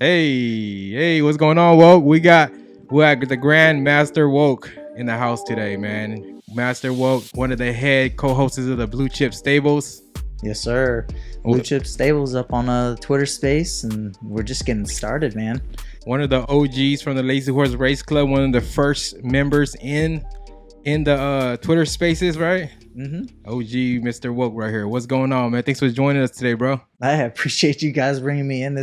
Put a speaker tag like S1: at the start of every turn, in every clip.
S1: Hey, what's going on, Woke? We got the Grand Master Woke in the house today, man. Master Woke, one of the head co-hosts of the Blue Chip Stables.
S2: Yes, sir. Blue Chip Stables up on a Twitter space, and we're just getting started, man.
S1: One of the OGs from the Lazy Horse Race Club, one of the first members in the Twitter spaces, right?
S2: Mm-hmm.
S1: OG Mr. Woke right here. What's going on, man? Thanks for joining us today, bro.
S2: I appreciate you guys bringing me in.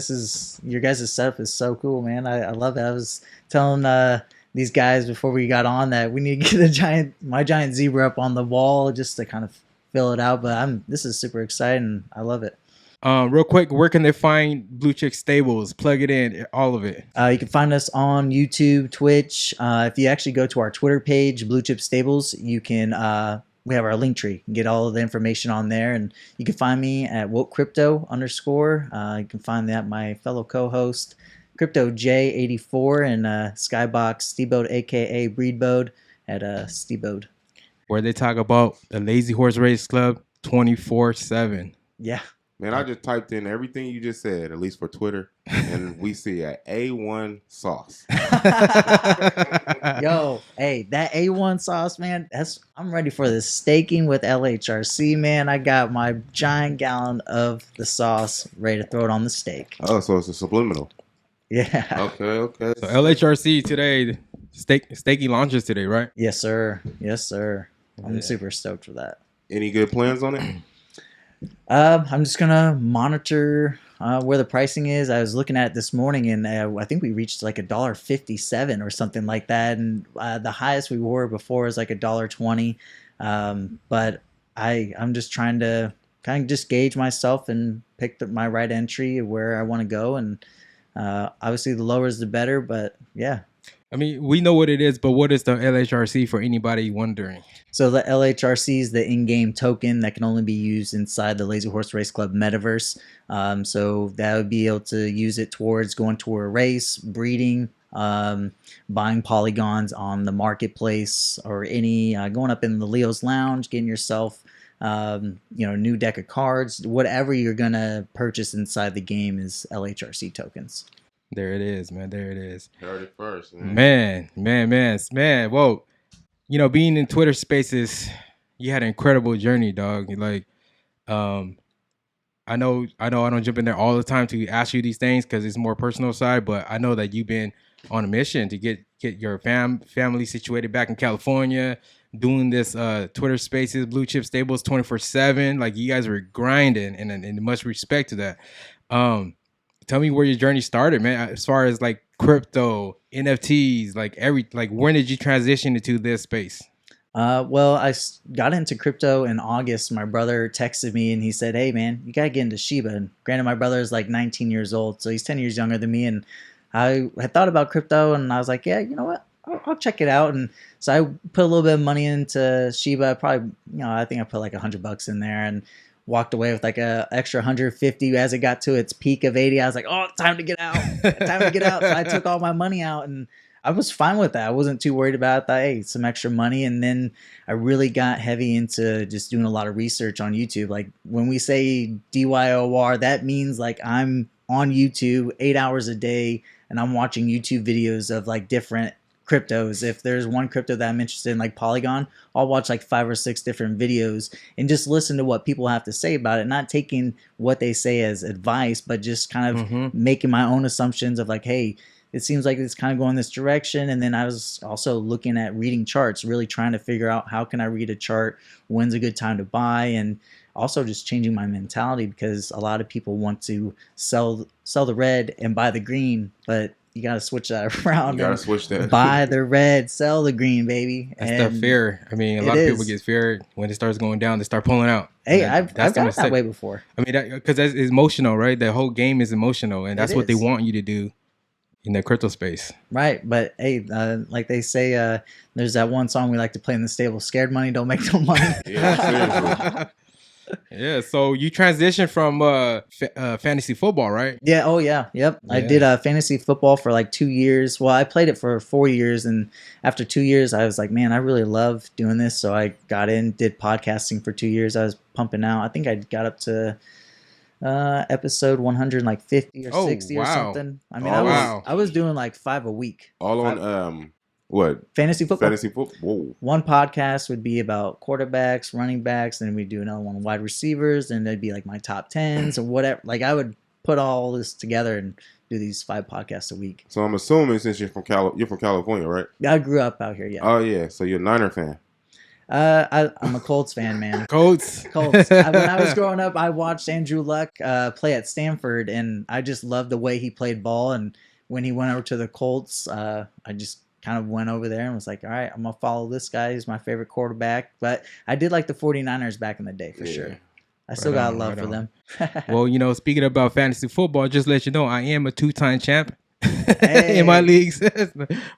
S2: Your guys' setup is so cool, man. I love it. I was telling these guys before we got on that we need to get my giant zebra up on the wall just to kind of fill it out. But this is super exciting. I love it.
S1: Real quick, where can they find Blue Chip Stables? Plug it in, all of it.
S2: You can find us on YouTube, Twitch. If you actually go to our Twitter page, Blue Chip Stables, you can. We have our link tree. You can get all of the information on there, and you can find me at WokeCrypto_. You can find that my fellow co-host Crypto J84 and Skybox Steebode, aka Breedbode at Steebode,
S1: where they talk about the Lazy Horse Race Club 24/7.
S2: Yeah.
S3: Man, I just typed in everything you just said, at least for Twitter, and we see a A1 sauce.
S2: Yo, hey, that A1 sauce, man, I'm ready for this staking with LHRC, man. I got my giant gallon of the sauce ready to throw it on the steak.
S3: Oh, so it's a subliminal.
S2: Yeah.
S3: Okay.
S1: So LHRC today, staking launches today, right?
S2: Yes, sir. I'm super stoked for that.
S3: Any good plans on it?
S2: I'm just gonna monitor where the pricing is. I was looking at it this morning, and I think we reached like $1.57 or something like that. And the highest we were before was like $1.20. But I'm just trying to kind of just gauge myself and pick my right entry of where I want to go. And obviously, the lower is the better. But yeah.
S1: I mean, we know what it is, but what is the LHRC for anybody wondering?
S2: So the LHRC is the in-game token that can only be used inside the Lazy Horse Race Club metaverse. So that would be able to use it towards going to a race, breeding, buying polygons on the marketplace, or any going up in the Leo's Lounge, getting yourself new deck of cards. Whatever you're gonna purchase inside the game is LHRC tokens.
S1: There it is, man. There it is.
S3: Heard it first, man.
S1: Man. Whoa. Being in Twitter spaces, you had an incredible journey, dog. Like, I know I don't jump in there all the time to ask you these things because it's more personal side, but I know that you've been on a mission to get your family situated back in California, doing this Twitter spaces, Blue Chip Stables 24/7. Like, you guys were grinding, and much respect to that. Tell me where your journey started, man, as far as like crypto, NFTs, like when did you transition into this space?
S2: Well, I got into crypto in August. My brother texted me and he said, "Hey, man, you got to get into Shiba." And granted, my brother is like 19 years old, so he's 10 years younger than me. And I had thought about crypto and I was like, yeah, you know what? I'll check it out. And so I put a little bit of money into Shiba. Probably, I think I put like $100 in there and walked away with like a extra 150 as it got to its peak of 80. I was like, oh, time to get out. So I took all my money out and I was fine with that. I wasn't too worried about that. Hey, some extra money. And then I really got heavy into just doing a lot of research on YouTube. Like when we say DYOR, that means like I'm on YouTube 8 hours a day and I'm watching YouTube videos of like different cryptos. If there's one crypto that I'm interested in, like Polygon, I'll watch like 5 or 6 different videos and just listen to what people have to say about it, not taking what they say as advice, but just kind of making my own assumptions of like, hey, it seems like it's kind of going this direction. And then I was also looking at reading charts, really trying to figure out how can I read a chart, when's a good time to buy, and also just changing my mentality because a lot of people want to sell the red and buy the green, but you got to switch that around.
S3: You got to switch that.
S2: Buy the red, sell the green, baby.
S1: That's the fear. I mean, a lot of people get feared when it starts going down. They start pulling out.
S2: Hey, I've got that way before.
S1: I mean, because that's emotional, right? The whole game is emotional, and that's what they want you to do in the crypto space.
S2: Right, but hey, like they say, there's that one song we like to play in the stable, "Scared money don't make no money."
S3: Yeah,
S1: Yeah, so you transitioned from fantasy football, right?
S2: Yeah, oh yeah, yep. I did fantasy football for like 2 years. Well, I played it for 4 years, and after 2 years, I was like, man, I really love doing this. So I got in, did podcasting for 2 years. I was pumping out. I think I got up to Episode 150 or
S1: Oh,
S2: 60 or
S1: wow.
S2: something. I mean,
S3: Oh,
S1: wow.
S2: I was doing like 5 a week.
S3: All
S2: Five-
S3: on what?
S2: fantasy football.
S3: Fantasy football. Whoa.
S2: One podcast would be about quarterbacks, running backs, and then we'd do another one on wide receivers, and it'd be like my top 10s or whatever. Like I would put all this together and do these 5 podcasts a week.
S3: So I'm assuming since you're from California, right?
S2: Yeah, I grew up out here. Yeah.
S3: Oh yeah. So you're a Niner fan.
S2: I'm a Colts fan, man.
S1: Colts.
S2: Colts. When I was growing up, I watched Andrew Luck play at Stanford, and I just loved the way he played ball. And when he went over to the Colts, I just kind of went over there and was like, all right, I'm going to follow this guy. He's my favorite quarterback. But I did like the 49ers back in the day, for sure. I still got love for them.
S1: Well, you know, speaking about fantasy football, just let you know, I am a 2-time champ. In my leagues.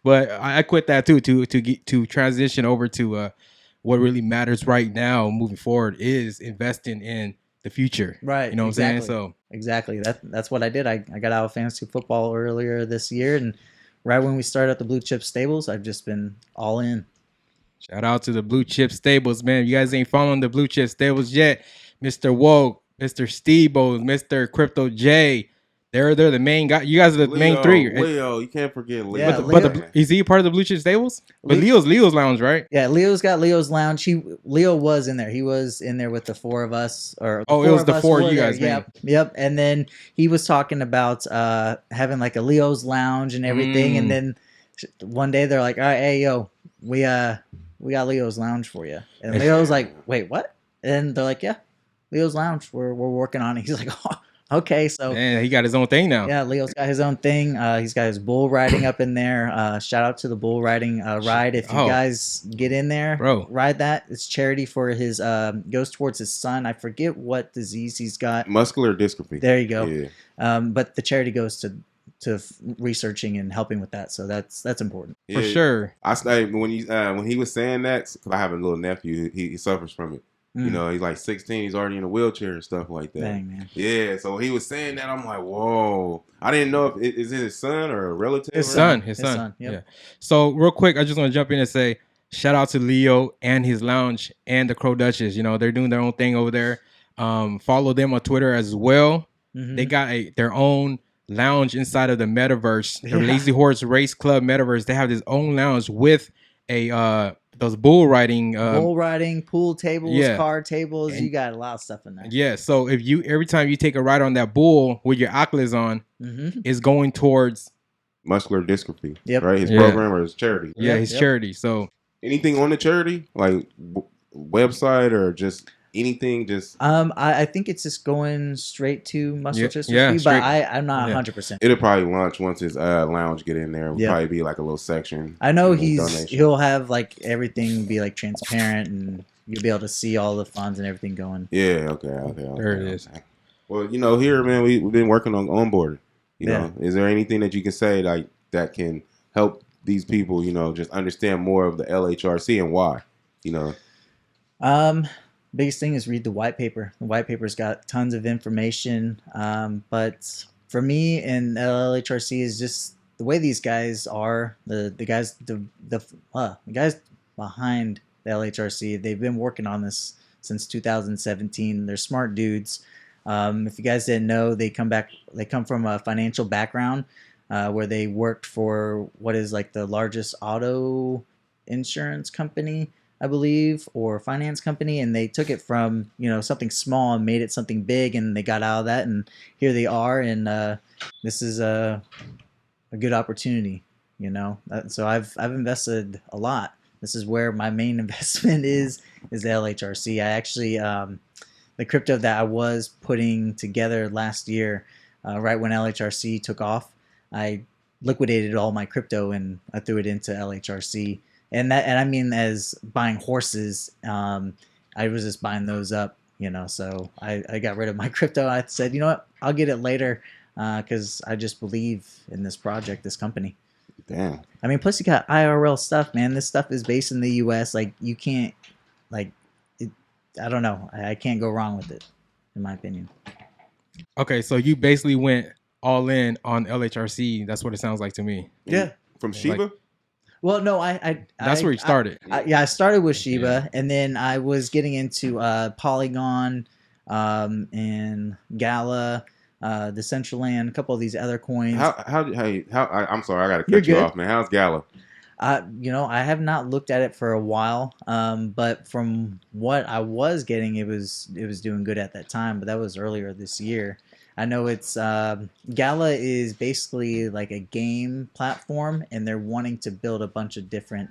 S1: But I quit that too to transition over to what really matters right now moving forward is investing in the future.
S2: Right.
S1: You know what I'm saying? So
S2: exactly. That's what I did. I got out of fantasy football earlier this year, and right when we started at the Blue Chip Stables, I've just been all in.
S1: shout out to the Blue Chip Stables, man. If you guys ain't following the Blue Chip Stables yet, Mr. Woke, Mr. Steebo, Mr. Crypto J, they're the main guy. You guys are the main three.
S3: Leo, you can't forget Leo.
S2: Yeah,
S1: But is he part of the Blue Chip Stables? But Leo's Lounge, right?
S2: Yeah, Leo's got Leo's Lounge. Leo was in there. He was in there with the 4 of us. It
S1: was the 4 you guys made.
S2: Yep. And then he was talking about having like a Leo's Lounge and everything. And then one day they're like, all right, hey, yo, we got Leo's Lounge for you. And Leo's like, wait, what? And they're like, yeah, Leo's Lounge. We're working on it. He's like, oh, okay, so
S1: man, he got his own thing now.
S2: Yeah, Leo's got his own thing. He's got his bull riding up in there. Shout out to the bull riding ride. If you guys get in there, ride that. It's charity for his goes towards his son. I forget what disease he's got.
S3: Muscular dystrophy.
S2: There you go.
S3: Yeah.
S2: But the charity goes to researching and helping with that. So that's important.
S1: For sure.
S3: I when he was saying that, because I have a little nephew, he suffers from it. You know, he's like 16. He's already in a wheelchair and stuff like that.
S2: Dang, man.
S3: Yeah, so he was saying that. I'm like, whoa. I didn't know if is it his son or a relative.
S1: His son.
S2: Yep.
S1: Yeah. So real quick, I just want to jump in and say shout out to Leo and his lounge and the Crow Duchess. You know, they're doing their own thing over there. Follow them on Twitter as well. They got their own lounge inside of the metaverse, the Lazy Horse Race Club metaverse. They have this own lounge with a those bull riding,
S2: pool tables, card tables. You got a lot of stuff in there.
S1: Yeah. So if every time you take a ride on that bull with your Oculus on, is going towards
S3: muscular dystrophy.
S2: Yep.
S3: Right. His program or his charity.
S1: Yeah, his charity. So
S3: anything on the charity, like website or just anything, just
S2: I think it's just going straight to muscle dystrophy, but I'm not 100%.
S3: It'll probably launch once his lounge get in there. It'll probably be like a little section.
S2: I know he'll have like everything be like transparent and you'll be able to see all the funds and everything going.
S3: Yeah, okay.
S1: There it is.
S3: Well, you know, here, man, we've been working on onboarding. You know, is there anything that you can say like that can help these people, you know, just understand more of the LHRC and why, you know?
S2: Biggest thing is read the white paper. The white paper's got tons of information. But for me and LHRC is just the way these guys are. The guys behind the LHRC. They've been working on this since 2017. They're smart dudes. If you guys didn't know, they come from a financial background where they worked for what is like the largest auto insurance company, I believe, or finance company, and they took it from, you know, something small and made it something big, and they got out of that, and here they are, and this is a good opportunity, you know. So I've invested a lot. This is where my main investment is the LHRC. I actually the crypto that I was putting together last year, right when LHRC took off, I liquidated all my crypto and I threw it into LHRC. And I mean, as buying horses, I was just buying those up, you know. So I got rid of my crypto. I said, you know what, I'll get it later, because I just believe in this project, this company.
S3: Damn.
S2: I mean, plus you got IRL stuff, man. This stuff is based in the U.S. Like you can't, like, I don't know. I can't go wrong with it, in my opinion.
S1: Okay, so you basically went all in on LHRC. That's what it sounds like to me.
S2: Yeah.
S3: From Shiba.
S1: Like,
S2: well, no,
S1: that's where you started.
S2: I started with Shiba, and then I was getting into Polygon. and Gala, Decentraland, a couple of these other coins.
S3: I'm sorry, I got to
S2: You're
S3: cut you
S2: good.
S3: off, man. How's Gala?
S2: I have not looked at it for a while, but from what I was getting, it was doing good at that time. But that was earlier this year. I know it's Gala is basically like a game platform, and they're wanting to build a bunch of different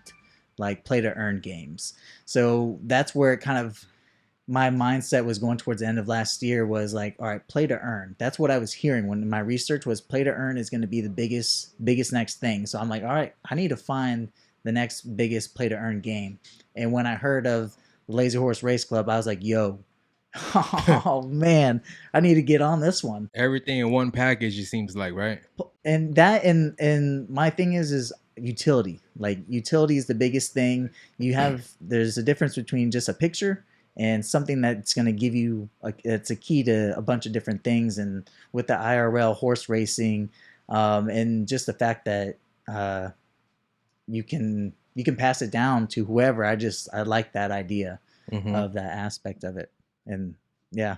S2: like play to earn games. So that's where it kind of my mindset was going towards the end of last year was like, all right, play to earn. That's what I was hearing when my research was play to earn is going to be the biggest next thing. So I'm like, all right, I need to find the next biggest play to earn game. And when I heard of the Lazy Horse Race Club, I was like, yo, oh man, I need to get on this one.
S1: Everything in one package, it seems like, right?
S2: And that and my thing is utility. Like utility is the biggest thing. There's a difference between just a picture and something that's going to give you it's a key to a bunch of different things. And with the IRL horse racing, and just the fact that you can pass it down to whoever, I like that idea of that aspect of it. And yeah,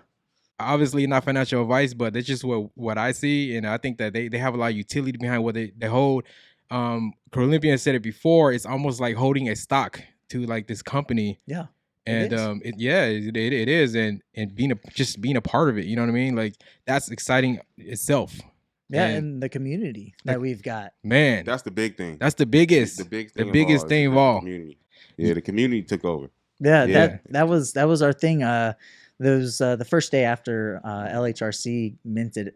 S1: obviously not financial advice, but that's just what I see, and I think that they have a lot of utility behind what they hold. Cro Olympian said it before. It's almost like holding a stock to like this company.
S2: Yeah.
S1: And it is, and being a part of it, you know what I mean? Like that's exciting itself.
S2: Yeah, and the community that we've got,
S3: man, that's the big thing.
S1: That's the biggest, the biggest thing of all.
S3: Yeah, the community took over.
S2: Yeah. That was our thing. The first day after LHRC minted,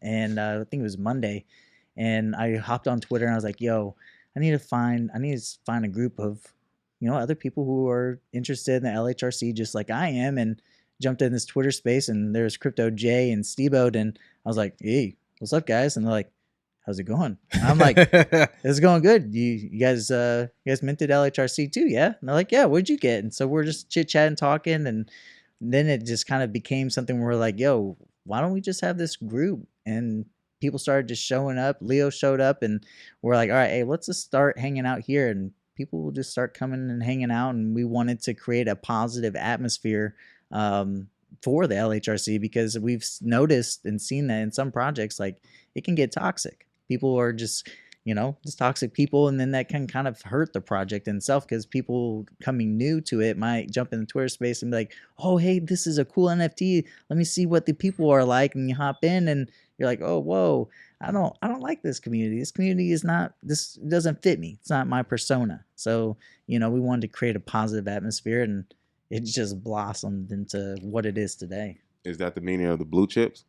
S2: and I think it was Monday, and I hopped on Twitter and I was like, "Yo, I need to find a group of other people who are interested in the LHRC just like I am," and jumped in this Twitter space, and there's Crypto J and Stevo, and I was like, "Hey, what's up, guys?" And they're like, "How's it going?" And I'm like, "It's going good. You guys minted LHRC too, yeah?" And they're like, "Yeah, what'd you get?" And so we're just chit chatting, talking, and then it just kind of became something where we're like, "Yo, why don't we just have this group?" And people started just showing up. Leo showed up, and we're like, "All right, hey, let's just start hanging out here." And people will just start coming and hanging out, and we wanted to create a positive atmosphere for the LHRC because we've noticed and seen that in some projects, like it can get toxic. People are just toxic people, and then that can kind of hurt the project itself because people coming new to it might jump in the Twitter space and be like, "Oh, hey, this is a cool NFT. Let me see what the people are like," and you hop in and you're like, "Oh, whoa. I don't like this community. This community this doesn't fit me. It's not my persona." So, we wanted to create a positive atmosphere, and it just blossomed into what it is today.
S3: Is that the meaning of the blue chips?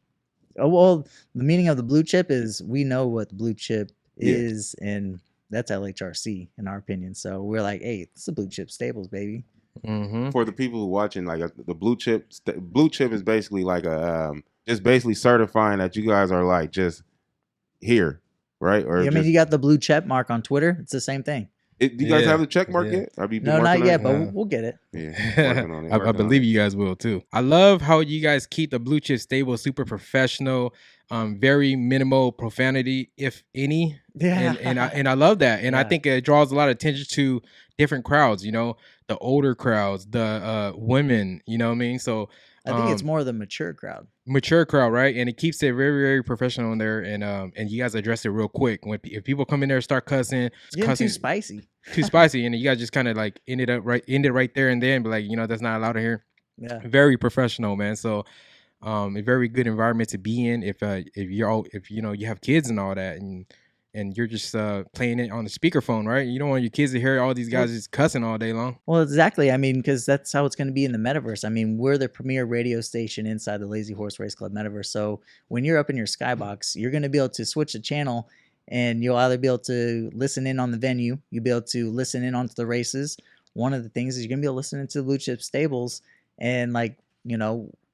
S2: Oh, well, the meaning of the blue chip is we know what the blue chip is, and that's LHRC in our opinion. So we're like, hey, it's the blue chip stables, baby.
S1: Mm-hmm.
S3: For the people who watching, like the blue chip is basically like just basically certifying that you guys are like just here, right? Or
S2: you got the blue check mark on Twitter. It's the same thing.
S3: Do you guys have the check mark yet?
S2: No, not yet, but we'll get it.
S3: Yeah, working on it.
S1: I believe you guys will too. I love how you guys keep the blue chip stable super professional, very minimal profanity, if any.
S2: Yeah,
S1: and I love that, and I think it draws a lot of attention to different crowds. The older crowds, the women. You know what I mean? So
S2: I think it's more the mature crowd.
S1: Right? And it keeps it very, very professional in there, and you guys address it real quick. If people come in there and start cussing,
S2: too spicy,
S1: and you guys just kind of like end it right there and then, be like, that's not allowed in here.
S2: Yeah,
S1: very professional, man. So, a very good environment to be in if you have kids and all that, and you're just playing it on the speakerphone, right? You don't want your kids to hear all these guys just cussing all day long.
S2: Well, exactly. I mean, because that's how it's going to be in the metaverse. I mean, we're the premier radio station inside the Lazy Horse Race Club metaverse. So when you're up in your skybox, you're going to be able to switch the channel, and you'll either be able to listen in on the venue, you'll be able to listen in onto the races. One of the things is you're going to be able to listen into the blue chip stables, and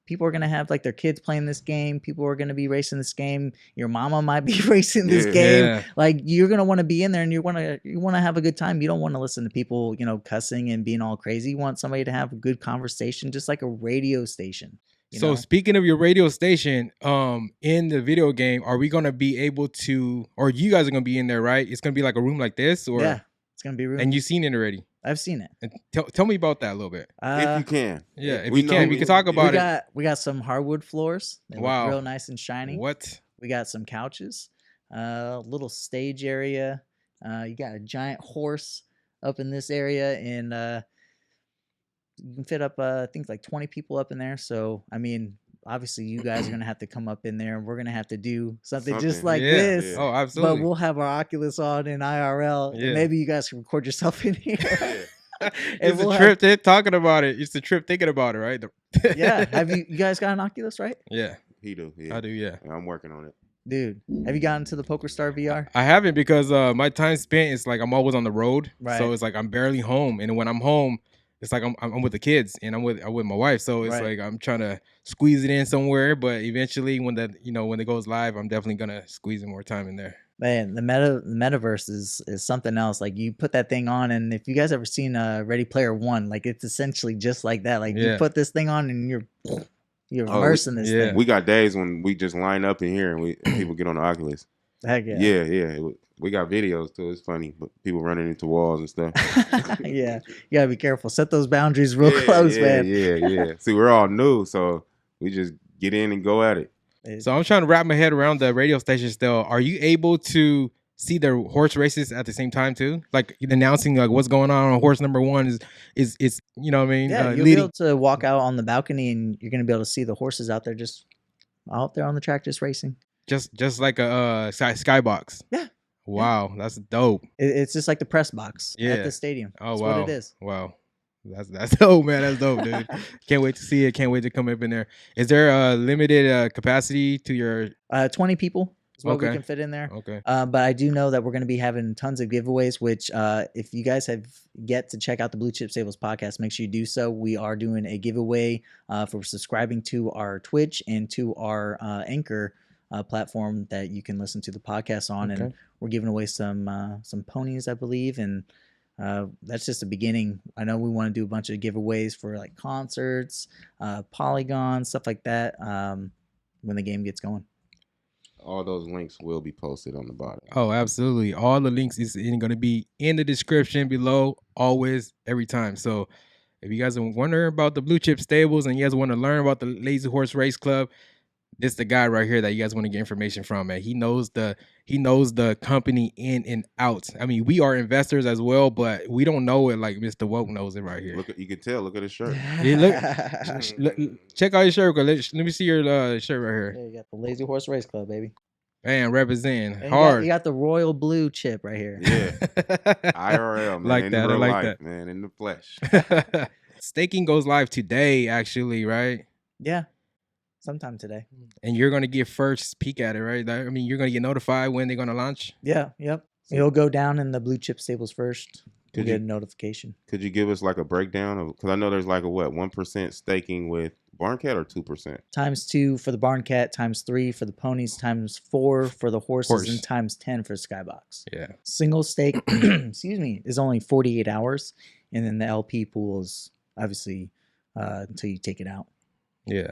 S2: people are going to have like their kids playing this game. People are going to be racing this game. Your mama might be racing this game.
S1: Yeah.
S2: Like you're going to want to be in there, and you want to have a good time. You don't want to listen to people, cussing and being all crazy. You want somebody to have a good conversation, just like a radio station.
S1: So speaking of your radio station, in the video game, are we going to be able to, or you guys are going to be in there, right? It's going to be like a room like this, or
S2: yeah, it's going to be a room.
S1: And you've seen it already.
S2: I've seen it.
S1: And tell me about that a little bit.
S3: If you can.
S1: Yeah, if
S3: We
S1: you
S3: know
S1: can, we can talk about it.
S2: We got some hardwood floors. They
S1: Wow.
S2: look real nice and shiny.
S1: What?
S2: We got some couches, little stage area. You got a giant horse up in this area, and you can fit up I think like 20 people up in there. So I mean, obviously you guys are gonna have to come up in there, and we're gonna have to do something just like this.
S1: Oh,
S2: But
S1: absolutely.
S2: we'll have our Oculus on in IRL,
S1: Yeah.
S2: and maybe you guys can record yourself in here.
S1: It's a trip. They're talking about it. It's the trip thinking about it, right?
S2: Yeah. Have you guys got an Oculus, right?
S1: Yeah,
S3: He do. Yeah.
S1: I do. Yeah.
S3: I'm working on it.
S2: Dude, have you gotten to the PokerStar VR?
S1: I haven't because my time spent is like I'm always on the road,
S2: Right.
S1: so it's like I'm barely home, and when I'm home, it's like I'm with the kids and I'm with my wife, so it's
S2: Right.
S1: like I'm trying to squeeze it in somewhere. But eventually, when it goes live, I'm definitely gonna squeeze in more time in there.
S2: Man, the metaverse is something else. Like you put that thing on, and if you guys ever seen Ready Player One, like it's essentially just like that. Like you
S1: Yeah.
S2: put this thing on, and you're immersed in this
S1: yeah.
S2: thing.
S3: We got days when we just line up in here and people get on the Oculus.
S2: Heck yeah.
S3: Yeah. We got videos too. It's funny, but people running into walls and stuff.
S2: Yeah, you gotta be careful. Set those boundaries real close, man.
S3: Yeah. See, we're all new, so we just get in and go at it.
S1: So I'm trying to wrap my head around the radio station still. Are you able to see the horse races at the same time too? Like announcing like what's going on horse number one is you know what I mean?
S2: Yeah, you'll be able to walk out on the balcony, and you're gonna be able to see the horses out there, just out there on the track, just racing.
S1: Just like a skybox.
S2: Yeah.
S1: Wow, that's dope.
S2: It's just like the press box at the stadium.
S1: Oh
S2: That's
S1: wow,
S2: what it is.
S1: Wow, that's dope, man. That's dope, dude. Can't wait to see it. Can't wait to come up in there. Is there a limited capacity to your?
S2: 20 people is what we
S1: Okay.
S2: can fit in there.
S1: Okay.
S2: But I do know that we're going to be having tons of giveaways, which if you guys have yet to check out the Blue Chip Stables podcast, make sure you do so. We are doing a giveaway for subscribing to our Twitch and to our Anchor platform that you can listen to the podcast on.
S1: Okay.
S2: And we're giving away some ponies, I believe. And that's just the beginning. I know we want to do a bunch of giveaways for like concerts, polygons, stuff like that when the game gets going.
S3: All those links will be posted on the bottom.
S1: Oh, absolutely. All the links is going to be in the description below, always, every time. So if you guys are wondering about the Blue Chip Stables and you guys want to learn about the Lazy Horse Race Club, this is the guy right here that you guys want to get information from, man. He knows the company in and out. I mean, we are investors as well, but we don't know it like Mr. Woke knows it right here.
S3: You can tell. Look at his shirt.
S1: Yeah, check out your shirt. Let me see your shirt right here.
S2: Yeah, you got the Lazy Horse Race Club, baby.
S1: Man, representing
S2: And
S1: hard.
S2: You got the royal blue chip right here.
S3: Yeah. IRL, man.
S1: Like
S3: in
S1: that. I
S3: real
S1: like
S3: life,
S1: that.
S3: man. In the flesh.
S1: Staking goes live today, actually, right?
S2: Yeah. Sometime today.
S1: And you're gonna get first peek at it, right? I mean, you're gonna get notified when they're gonna launch.
S2: Yeah. Yep. It'll go down in the Blue Chip Stables first. You'll
S3: Could
S2: get
S3: you-
S2: a notification.
S3: Could you give us like a breakdown of? Because I know there's like a 1% staking with Barn Cat or 2%.
S2: ×2 for the Barn Cat, ×3 for the ponies, ×4 for the horses, and ×10 for Skybox.
S1: Yeah.
S2: Single stake, excuse me, is only 48 hours, and then the LP pool is obviously until you take it out.
S1: Yeah.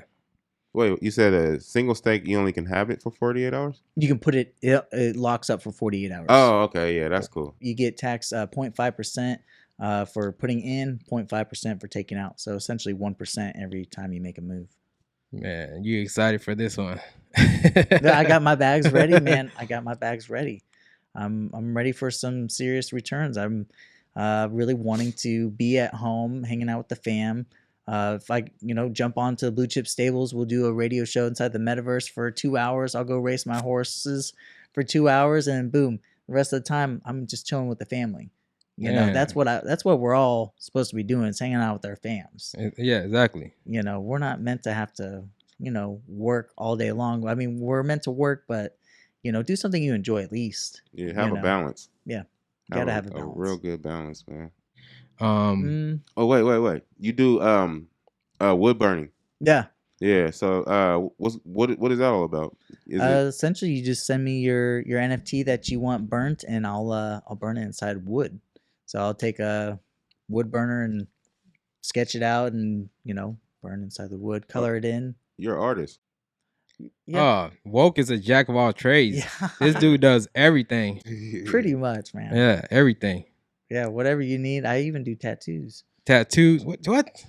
S3: Wait, you said a single stake, you only can have it for 48 hours?
S2: You can put it locks up for 48 hours.
S3: Oh, okay. Yeah, that's cool.
S2: You get taxed 0.5% for putting in, 0.5% for taking out. So essentially 1% every time you make a move.
S1: Man, you excited for this one?
S2: I got my bags ready, man. I got my bags ready. I'm ready for some serious returns. I'm really wanting to be at home, hanging out with the fam. If I, jump onto the Blue Chip Stables, we'll do a radio show inside the metaverse for 2 hours. I'll go race my horses for 2 hours, and then boom, the rest of the time I'm just chilling with the family. That's what we're all supposed to be doing, is hanging out with our fams.
S1: Yeah, exactly.
S2: We're not meant to have to, work all day long. I mean, we're meant to work, but do something you enjoy at least.
S3: Yeah, have a balance.
S2: Yeah, you gotta have a balance.
S3: A real good balance, man.
S1: Oh,
S3: wait. You do wood burning.
S2: Yeah.
S3: Yeah. So what is that all about?
S2: Essentially, you just send me your NFT that you want burnt, and I'll burn it inside wood. So I'll take a wood burner and sketch it out, and burn inside the wood, color it in.
S3: You're an artist.
S2: Yeah.
S1: Woke is a jack of all trades.
S2: Yeah.
S1: This dude does everything.
S2: Pretty much, man.
S1: Yeah, everything.
S2: Yeah, whatever you need. I even do tattoos.
S1: Tattoos. What?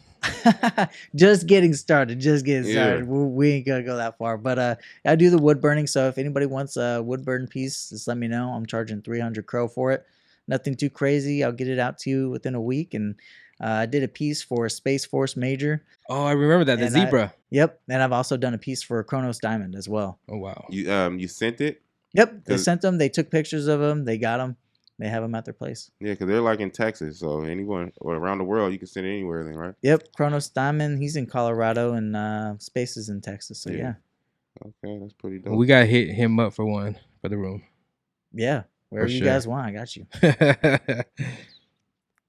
S2: Just getting started. Just getting
S3: Yeah.
S2: started. We ain't gonna go that far. But I do the wood burning. So if anybody wants a wood burn piece, just let me know. I'm charging 300 Cro for it. Nothing too crazy. I'll get it out to you within a week. And I did a piece for Space Force Major.
S1: Oh, I remember that. The
S2: And
S1: zebra.
S2: Yep. And I've also done a piece for Cronos Diamond as well.
S1: Oh wow.
S3: You sent it?
S2: Yep. They
S3: 'Cause-
S2: sent them. They took pictures of them. They got them. They have them at their place.
S3: Yeah, because they're like in Texas, so anyone or around the world, you can send it anywhere, then, right?
S2: Yep. Cronos Diamond. He's in Colorado and Space is in Texas. So yeah.
S3: Okay, that's pretty dope.
S1: We gotta hit him up for one for the room.
S2: Yeah. Wherever you
S1: sure.
S2: guys want, I got you.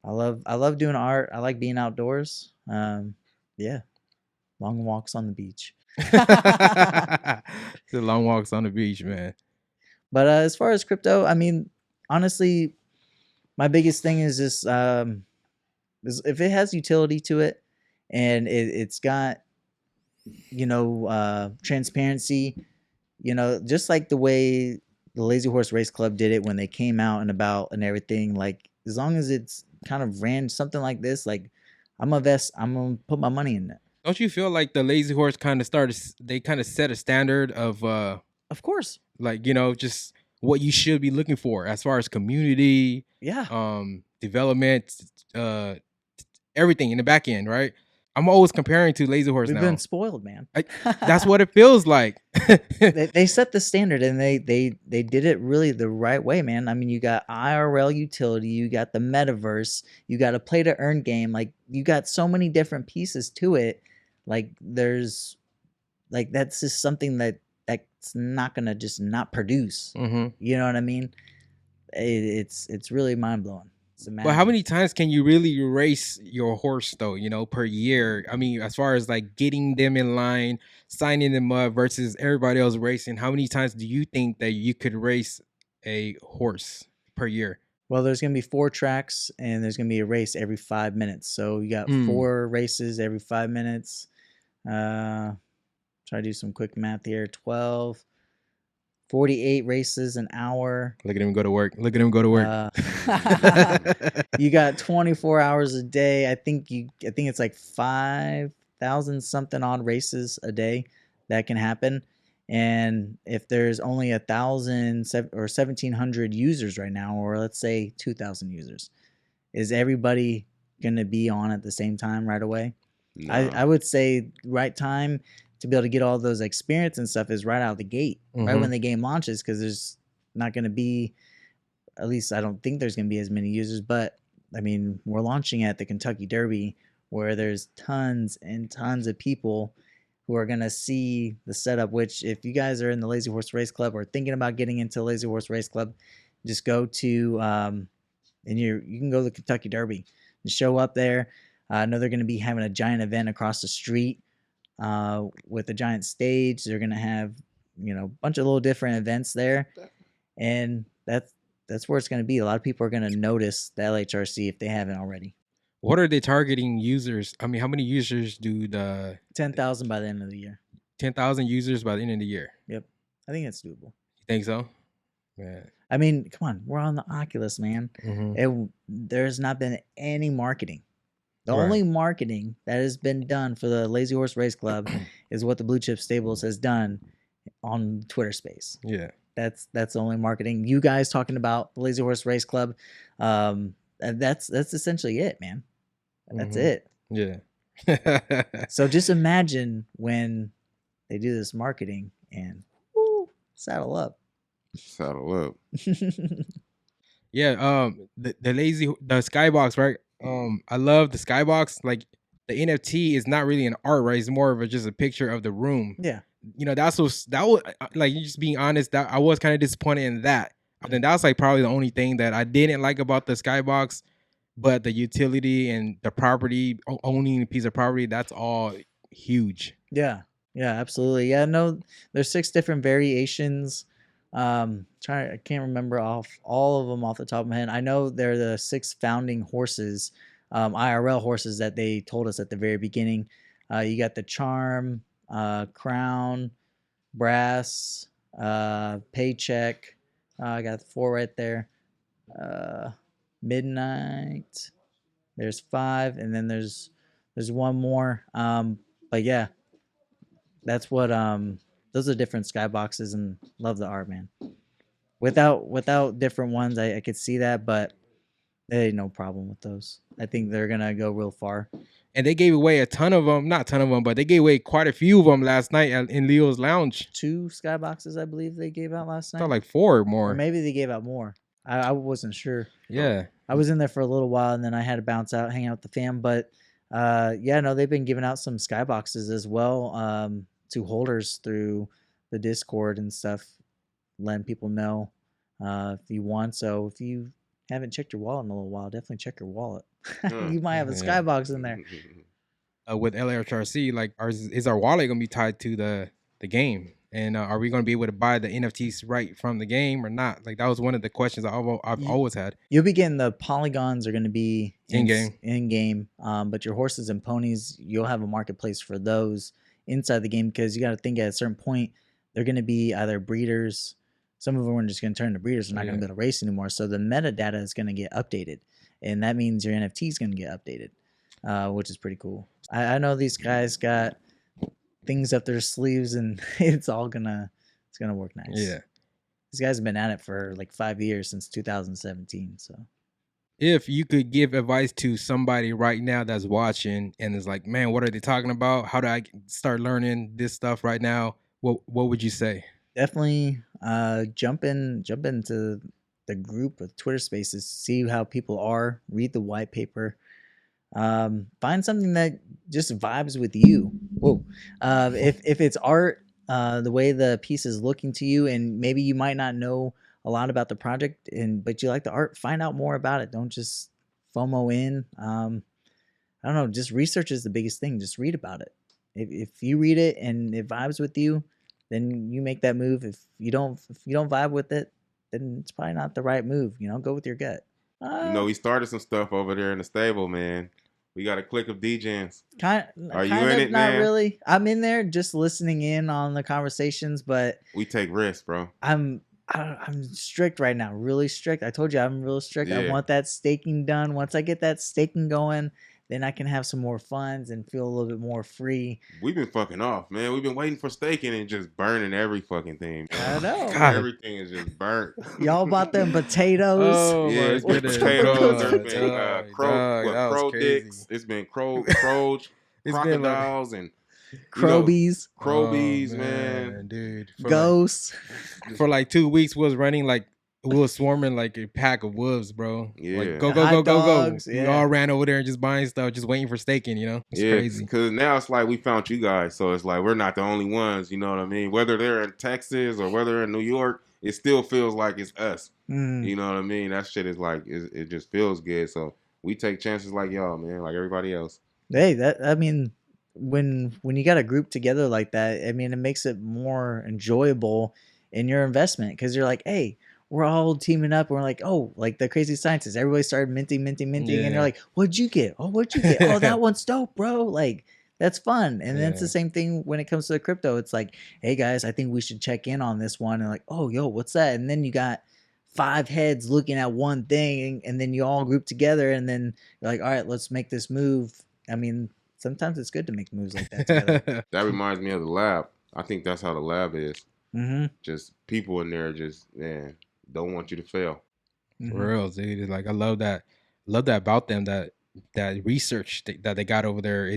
S2: I love doing art. I like being outdoors. Yeah. Long walks on the beach.
S1: The long walks on the beach, man.
S2: But as far as crypto, I mean, honestly, my biggest thing is just is if it has utility to it and it's got, transparency, just like the way the Lazy Horse Race Club did it when they came out and about and everything, like as long as it's kind of ran something like this, like I'm gonna put my money in it.
S1: Don't you feel like the Lazy Horse kind of set a standard of
S2: Of course.
S1: like, just what you should be looking for as far as community,
S2: Yeah.
S1: development, everything in the back end, right? I'm always comparing to Lazy Horse
S2: We've
S1: now.
S2: been spoiled, man.
S1: That's what it feels like.
S2: They set the standard and they did it really the right way, man. I mean, you got IRL utility, you got the metaverse, you got a play to earn game. Like you got so many different pieces to it. Like there's like that's just something that's not gonna just not produce.
S1: Mm-hmm.
S2: You know what I mean? It's really mind blowing.
S1: But how many times can you really race your horse though, per year? I mean, as far as like getting them in line, signing them up versus everybody else racing, how many times do you think that you could race a horse per year?
S2: Well, there's going to be 4 tracks and there's going to be a race every 5 minutes. So you got 4 races every 5 minutes. Try to do some quick math here. 12, 48 races an hour.
S1: Look at him go to work.
S2: You got 24 hours a day. I think it's like 5,000 something odd races a day that can happen. And if there's only 1,000 or 1,700 users right now, or let's say 2,000 users, is everybody going to be on at the same time right away? No. I would say right time to be able to get all those experience and stuff is right out of the gate, right when the game launches, because there's not going to be, at least I don't think there's going to be as many users. But I mean, we're launching at the Kentucky Derby where there's tons and tons of people who are going to see the setup, which if you guys are in the Lazy Horse Race Club or thinking about getting into the Lazy Horse Race Club, just go to, and you can go to the Kentucky Derby and show up there. I know they're going to be having a giant event across the street with a giant stage. They're going to have, a bunch of little different events there. And that's where it's going to be. A lot of people are going to notice the LHRC if they haven't already.
S1: What are they targeting users? I mean, how many users do the
S2: 10,000 by the end of the year?
S1: 10,000 users by the end of the year.
S2: Yep, I think it's doable.
S1: You think so? Man,
S2: I mean, come on, we're on the Oculus, man. There's not been any marketing. The only marketing that has been done for the Lazy Horse Race Club is what the Blue Chip Stables has done on Twitter Space.
S1: Yeah,
S2: that's the only marketing. You guys talking about the Lazy Horse Race Club, that's essentially it, man. That's it.
S1: Yeah.
S2: So just imagine when they do this marketing and saddle up.
S3: Saddle up.
S1: Yeah. The skybox, right? I love the skybox. Like the NFT is not really an art, right? It's more of just a picture of the room.
S2: Yeah.
S1: That was like, you just being honest, that I was kind of disappointed in that. And that's like probably the only thing that I didn't like about the skybox. But the utility and the property, owning a piece of property, that's all huge.
S2: Yeah, absolutely. Yeah, no, there's 6 different variations. I can't remember all of them off the top of my head. I know they're the 6 founding horses, IRL horses that they told us at the very beginning. You got the Charm, Crown, Brass, Paycheck. I got 4 right there. Midnight. There's 5, and then there's one more. But yeah, that's what those are different skyboxes, and love the art, man. Without different ones, I could see that, but there ain't no problem with those. I think they're gonna go real far.
S1: And they gave away a ton of them, not a ton of them, but they gave away quite a few of them last night in Leo's lounge.
S2: 2 skyboxes, I believe they gave out last
S1: I
S2: night.
S1: thought like 4 or more.
S2: Or maybe they gave out more. I wasn't sure.
S1: Yeah.
S2: I was in there for a little while, and then I had to bounce out, hang out with the fam. But yeah, no, they've been giving out some skyboxes as well to holders through the Discord and stuff, letting people know if you want. So if you haven't checked your wallet in a little while, definitely check your wallet. You might have a skybox in there.
S1: With LHRC, like is our wallet gonna be tied to the game? And are we gonna be able to buy the NFTs right from the game or not? Like that was one of the questions I've always had.
S2: You'll be getting the polygons are going to be
S1: in game,
S2: but your horses and ponies, you'll have a marketplace for those inside the game, because you got to think at a certain point they're going to be either breeders. Some of them are just going to turn into breeders. They're not going to be able to race anymore. So the metadata is going to get updated, and that means your NFT is going to get updated, which is pretty cool. I know these guys got things up their sleeves, and it's gonna work nice.
S1: Yeah,
S2: these guys have been at it for like 5 years, since 2017. So
S1: if you could give advice to somebody right now that's watching and is like, man, what are they talking about? How do I start learning this stuff right now? What would you say?
S2: Definitely jump into the group of Twitter Spaces, see how people are, read the white paper, find something that just vibes with you. Whoa. If it's art, the way the piece is looking to you, and maybe you might not know a lot about the project, but you like the art, find out more about it. Don't just FOMO in. I don't know, just research is the biggest thing. Just read about it. If you read it and it vibes with you, then you make that move. If you don't vibe with it, then it's probably not the right move. Go with your gut.
S3: We started some stuff over there in the stable, man. We got a clique of DJs.
S2: Are you in it, not man? Really. I'm in there just listening in on the conversations, but
S3: we take risks, bro.
S2: I'm strict right now, really strict. I told you I'm real strict. Yeah. I want that staking done. Once I get that staking going, then I can have some more funds and feel a little bit more free.
S3: We've been fucking off, man. We've been waiting for staking and just burning every fucking thing.
S2: I know.
S3: God. Everything is just burnt.
S2: Y'all bought them potatoes.
S3: Oh, yeah, it's been potatoes. There's been crow dicks. It's been crows, crocodiles, and
S2: Crobies.
S3: Crobies, man.
S1: Dude.
S2: Ghosts.
S1: For like 2 weeks, we was swarming like a pack of wolves, bro.
S3: Yeah.
S1: Like, go. Yeah. We all ran over there and just buying stuff, just waiting for staking, It's crazy.
S3: Because now it's like we found you guys. So it's like we're not the only ones, you know what I mean? Whether they're in Texas or whether they're in New York, it still feels like it's us. You know what I mean? That shit is like, it just feels good. So we take chances like y'all, man, like everybody else.
S2: Hey, when you got a group together like that, it makes it more enjoyable in your investment, because you're like, hey, we're all teaming up, and we're like, oh, like the crazy scientists, everybody started minting, and you're like, what'd you get? Oh, that one's dope, bro. Like, that's fun. And then it's the same thing when it comes to the crypto. It's like, hey guys, I think we should check in on this one, and like, oh, yo, what's that? And then you got 5 heads looking at one thing, and then you all group together, and then you're like, all right, let's make this move. Sometimes it's good to make moves like that together.
S3: That reminds me of the lab. I think that's how the lab is.
S2: Mm-hmm.
S3: Just people in there don't want you to fail.
S1: For real, dude. Like, I love that about them, that research that they got over there.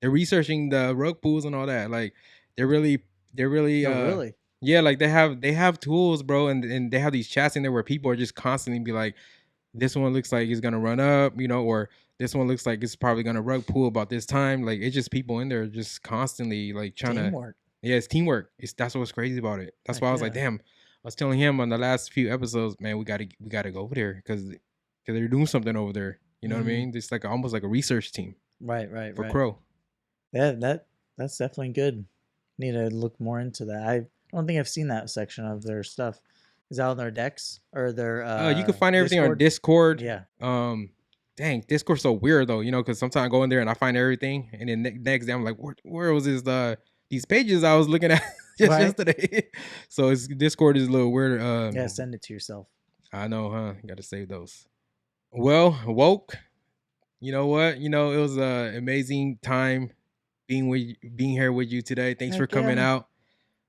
S1: They're researching the rug pools and all that. Like, they're really
S2: really?
S1: Yeah, like they have tools, bro, and they have these chats in there where people are just constantly be like, this one looks like it's gonna run up, or this one looks like it's probably gonna rug pool about this time. Like, it's just people in there just constantly like trying
S2: teamwork.
S1: Yeah, it's teamwork. That's what's crazy about it. That's why I was like, damn. I was telling him on the last few episodes, man, we gotta go over there because they're doing something over there. You know what I mean? It's like almost like a research team.
S2: Right.
S1: For Cro.
S2: Yeah, that's definitely good. Need to look more into that. I don't think I've seen that section of their stuff. Is that on their decks or their?
S1: You can find everything on Discord.
S2: Yeah.
S1: Dang, Discord's so weird though, because sometimes I go in there and I find everything, and then next day I'm like, where was these pages I was looking at yesterday? So Discord is a little weird.
S2: Yeah, send it to yourself.
S1: I know, huh? You got to save those. Well, woke. You know what? You know, it was a amazing time being here with you today. Thanks for
S2: Heck
S1: coming
S2: yeah.
S1: out.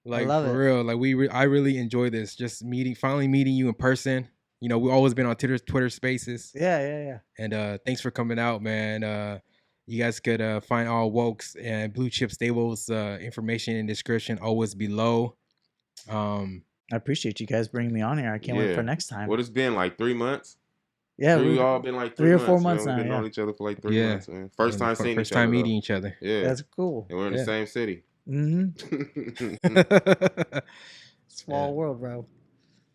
S2: I
S1: Like
S2: love
S1: for
S2: it.
S1: real. Like I really enjoy this. Just finally meeting you in person. You know, we've always been on Twitter Spaces.
S2: Yeah.
S1: And thanks for coming out, man. You guys could find all Wokes and Blue Chip Stables information in description always below.
S2: I appreciate you guys bringing me on here. I can't wait for next time.
S3: What it's been like 3 months?
S2: Yeah,
S3: We all been like
S2: 3 or 4
S3: months,
S2: months
S3: man.
S2: now.
S3: We've been
S2: Yeah,
S3: on each other for like 3
S1: Yeah.
S3: months, man. First time seeing
S1: first
S3: each other.
S1: time meeting
S3: though.
S1: each other.
S3: Yeah.
S2: that's cool.
S3: And we're in the
S1: Yeah.
S3: same city.
S2: Small world, bro.
S3: All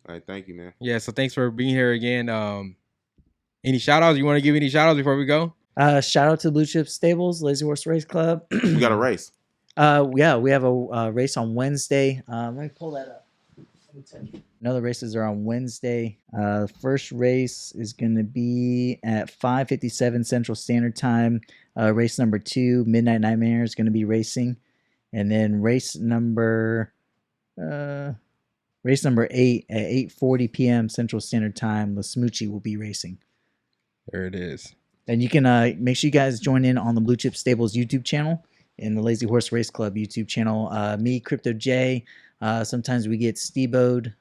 S3: right, thank you, man.
S1: Yeah, so thanks for being here again. Any shout outs? You want to give any shout outs before we go?
S2: Shout out to Blue Chip Stables, Lazy Horse Race Club.
S3: We got a race.
S2: Yeah, we have a race on Wednesday. Let me pull that up. Another races are on Wednesday. First race is going to be at 5:57 Central Standard Time. Race number 2, Midnight Nightmare, is going to be racing, and then race number 8 at 8:40 p.m. Central Standard Time. La Smoochie will be racing.
S1: There it is.
S2: And you can make sure you guys join in on the Blue Chip Stables YouTube channel and the Lazy Horse Race Club YouTube channel. Me, Crypto J. Sometimes we get Steebo'd,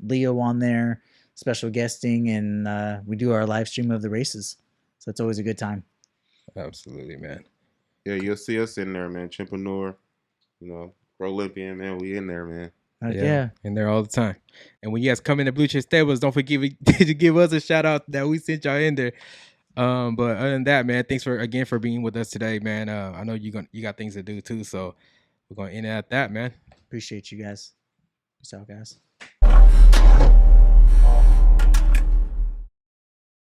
S2: Leo on there, special guesting, and we do our live stream of the races. So it's always a good time.
S1: Absolutely, man.
S3: Yeah, you'll see us in there, man. Chimpreneur, Pro Olympian, man. We in there, man.
S2: Yeah.
S1: In there all the time. And when you guys come into Blue Chip Stables, don't forget to give us a shout out that we sent y'all in there. But other than that, man, thanks for being with us today, man. I know you got things to do too, so we're gonna end it at that, man.
S2: Appreciate you guys. Peace out, guys.